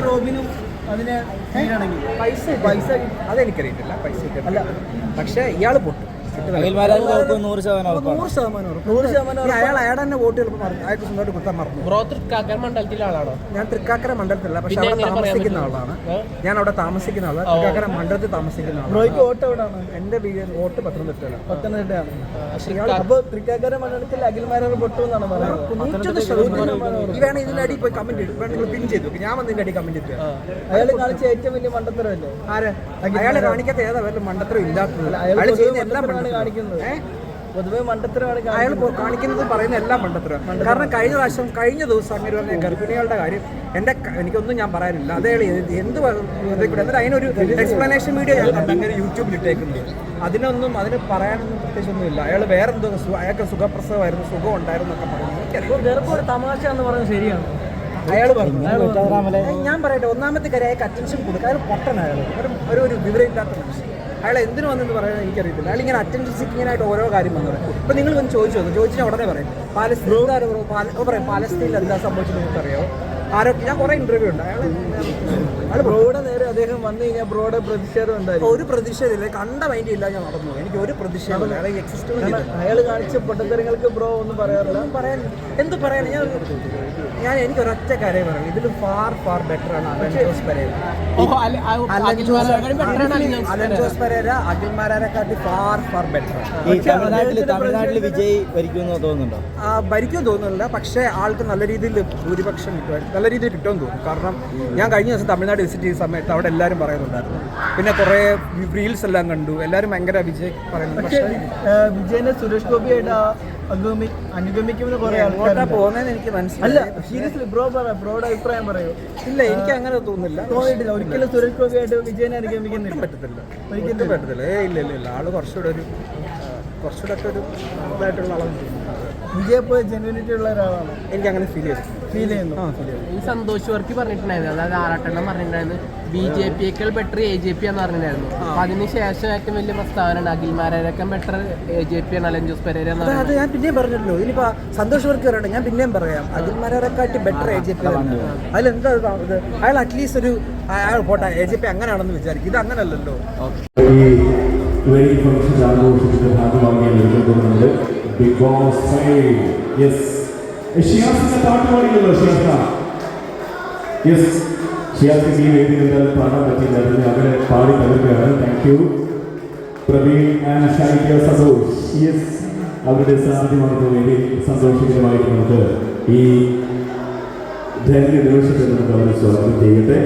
റോബിനും അതിന് പൈസ അതെനിക്കറിയിട്ടില്ല, പൈസ അല്ല. പക്ഷേ ഇയാൾ പൊട്ടും, 100%. അയാൾ തന്നെ വോട്ട് ചിലപ്പോൾ മറന്നു, അയാൾക്ക് സ്വന്തമായിട്ട് കുത്താൻ മറന്നു. മണ്ഡലത്തിലെ ആളാണോ? ഞാൻ തൃക്കാക്കര മണ്ഡലത്തിലല്ല, പക്ഷെ അവിടെ താമസിക്കുന്ന ആളാണ്. ഞാൻ അവിടെ താമസിക്കുന്ന ആളാണ്, തൃക്കാക്കര മണ്ഡലത്തിൽ താമസിക്കുന്ന ആളാണ്. വോട്ട് എവിടെയാണ്? എന്റെ വോട്ട് പത്തനംതിട്ടയാണ്. തൃക്കാക്കര മണ്ഡലത്തിൽ അഖിൽമാരെ പൊട്ടുമെന്നാണ് പറയുന്നത്. വേണം ഇതിന്റെ അടി പോയി കമന്റ് ഇടും, വേണം നിങ്ങൾ പിൻ ചെയ്തു. ഞാൻ വന്ന് ഇതിന്റെ അടി കമന്റ് ഇട്ടു. അയാൾ കാണിച്ച ഏറ്റവും വലിയ മണ്ടത്തരമല്ലേ? ആര്? അയാളെ കാണിക്കാത്ത ഏതാ വല്ല മണ്ടത്തരം ഇല്ലാത്തത്? അയാൾ ചെയ്യുന്ന എല്ലാം കാണിക്കുന്നത് പൊതുവെ മണ്ടത്തരമാണ് അയാൾ കാണിക്കുന്നത്, പറയുന്ന എല്ലാം മണ്ടത്തരം. കാരണം കഴിഞ്ഞ ദിവസം അങ്ങനെ പറഞ്ഞ ഗർഭിണികളുടെ കാര്യം എനിക്കൊന്നും ഞാൻ പറയാനില്ല. അതേ എന്ത് എന്നിട്ട് അതിനൊരു എക്സ്പ്ലനേഷൻ വീഡിയോ ഞാൻ കണ്ടു അങ്ങനെ യൂട്യൂബിൽ ഇട്ടേക്കുന്നത്. അതിന് പറയാനൊന്നും പ്രത്യേകിച്ചൊന്നുമില്ല. അയാൾ വേറെന്തോ അയാൾക്ക് സുഖപ്രസവമായിരുന്നു, സുഖം ഉണ്ടായിരുന്നു എന്നൊക്കെ പറഞ്ഞു. തമാശ എന്ന് പറയുന്നത് ശരിയാണ്. അയാൾ പറഞ്ഞു, ഞാൻ പറയട്ടെ, ഒന്നാമത്തെ കാര്യം അയാൾക്ക് അറ്റൻഷൻ കൊടുക്കുക. അയാൾ പൊട്ടൻ, അയാൾ ഒരു വിവരമില്ലാത്ത മനുഷ്യൻ. അയാൾ എന്തിനു വന്നെന്ന് പറയാൻ എനിക്കറിയത്തില്ല. അയാൾ ഇങ്ങനെ അറ്റൻഷൻ സിക്കിങ്ങിനായിട്ട് ഓരോ കാര്യം വന്നത്. ഇപ്പം നിങ്ങൾ വന്ന് ചോദിച്ചാൽ ഉടനെ പറയും പാലസ്തീനിൽ എന്താ സംഭവിച്ചത് നിങ്ങൾക്കറിയോ? ഞാൻ കുറെ ഇന്റർവ്യൂ ഉണ്ട്. അയാൾ ബ്രോയുടെ നേരെ അദ്ദേഹം വന്നു കഴിഞ്ഞാൽ ബ്രോയുടെ പ്രതിഷേധം ഉണ്ടായിരുന്നു. ഒരു പ്രതിഷേധമില്ല, കണ്ട മൈൻഡ് ഇല്ല. ഞാൻ നടന്നു, എനിക്ക് ഒരു പ്രതിഷേധമില്ല. അയാൾ കാണിച്ച പൊട്ടത്തരങ്ങൾക്ക് ബ്രോ ഒന്നും പറയാറില്ല. എന്ത് പറയാൻ? എനിക്ക് ഒരൊറ്റ കാര്യം പറയാം, ഇതിൽ ഫാർ ബെറ്റർ ആണ് അലൻ ജോസ് പെരേര. അലൻ ജോസ് പെരേര അഖിൽമാരെക്കാട്ടി ഫാർ ബെറ്റർ. തമിഴ്നാട്ടിൽ വിജയ് ഭരിക്കുമെന്ന് തോന്നുന്നുണ്ടോ? ഭരിക്കുമെന്ന് തോന്നുന്നില്ല, പക്ഷേ ആൾക്ക് നല്ല രീതിയിൽ ഭൂരിപക്ഷം നല്ല രീതിയിൽ കിട്ടുമെന്ന് തോന്നുന്നു. കാരണം ഞാൻ കഴിഞ്ഞ ദിവസം തമിഴ്നാട് വിസിറ്റ് ചെയ്ത സമയത്ത് അവിടെ എല്ലാവരും പറയുന്നുണ്ടായിരുന്നു. പിന്നെ കുറേ റീൽസ് എല്ലാം കണ്ടു, എല്ലാവരും ഭയങ്കര വിജയ് പറയുന്നുണ്ട്. പക്ഷേ വിജയനെ സുരേഷ് ഗോപിയായിട്ട് അനുഗമിക്കുന്ന കുറെ ആൾക്കാർ പോകുന്നതെന്ന് എനിക്ക് മനസ്സിലായി. അല്ല, സീരിയസ്ലി ബ്രോയുടെ അഭിപ്രായം പറയൂ. ഇല്ല, എനിക്ക് അങ്ങനെ തോന്നിയിട്ടില്ല. ഒരിക്കലും സുരേഷ് ഗോപിയായിട്ട് വിജയനെ അനുഗമിക്കുന്നില്ല. ഒരിക്കലും പറ്റത്തില്ല. ഇല്ല. ആള് കുറച്ചുകൂടെ ഒരു ഇതായിട്ടുള്ള ആളാണ്. വിജയ് പോയി ജെന്യൂനിറ്റി ഉള്ള ഒരാളാണ്. എനിക്ക് അങ്ങനെ ഫീൽ ചെയ്യുന്നു. ഈ സന്തോഷ് വർക്കി പറഞ്ഞിട്ടുണ്ടായിരുന്നു, അതായത് ആറാട്ടെണ്ണം പറഞ്ഞിട്ടുണ്ടായിരുന്നു BJP-യേക്കാൾ ബെറ്റർ AJP എന്ന് പറഞ്ഞിട്ടുണ്ടായിരുന്നു. അപ്പൊ അതിനുശേഷം ഏറ്റവും വലിയ പ്രസ്താവനയാണ് അഖിൽമാരേക്കാൾ ബെറ്റർ AJP ആണ് അലൻ ജോസ് പെരേര. അത് ഞാൻ പിന്നെയും പറഞ്ഞല്ലോ. ഇനിയിപ്പോ സന്തോഷ് വർക്കി പറയട്ടെ, ഞാൻ പിന്നെയും പറയാം, അഖിൽമാരെക്കാട്ടി ബെറ്റർ AJP. അതിലെന്താ ഇത്? അയാൾ അറ്റ്ലീസ്റ്റ് ഒരു അയാൾ പോട്ടെ, AJP അങ്ങനെയാണെന്ന് വിചാരിക്കും. ഇത് അങ്ങനല്ലല്ലോ. Big Boss 5. Yes. ഷിയാസിന്റെ പാട്ട് പാടിയല്ലോ ഷിയാസ. യെസ്, ഷിയാസിന് ഈ വേദിയിൽ പാടാൻ പറ്റിയില്ലായിരുന്നു, അവരെ പാടി തകർക്കുകയാണ്. താങ്ക് യു പ്രവീൺ ആൻഡ് ഷൈക്യ സന്തോഷ്. യെസ്, അവരുടെ സാന്നിധ്യമാണ് വേണ്ടി സന്തോഷകരമായിട്ട് നമുക്ക് ഈ ധൈര്യ നിമിഷത്തിൽ നമുക്ക് അവരെ സ്വാഗതം ചെയ്യട്ടെ.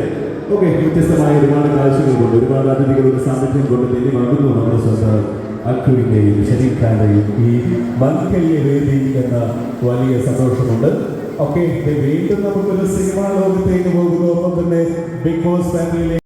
ഓക്കെ, വ്യത്യസ്തമായ ഒരുപാട് കാഴ്ചകളുണ്ട്, ഒരുപാട് അതിഥികളുടെ സാന്നിധ്യം കൊണ്ട് ധന്യമാകുന്നു നമ്മുടെ സ്വന്തം അക്കുവിൻ്റെയും ഷരീഫ് ഖാന്റെയും ഈ മങ്കല്യ വേദി എന്ന വലിയ സന്തോഷമുണ്ട്. ഓക്കെ, വീണ്ടും നമുക്കൊരു സിനിമാ ലോകത്തേക്ക് പോകുന്നു. ഒപ്പം തന്നെ ബിഗ് ബോസ് ഫാമിലിയിലെ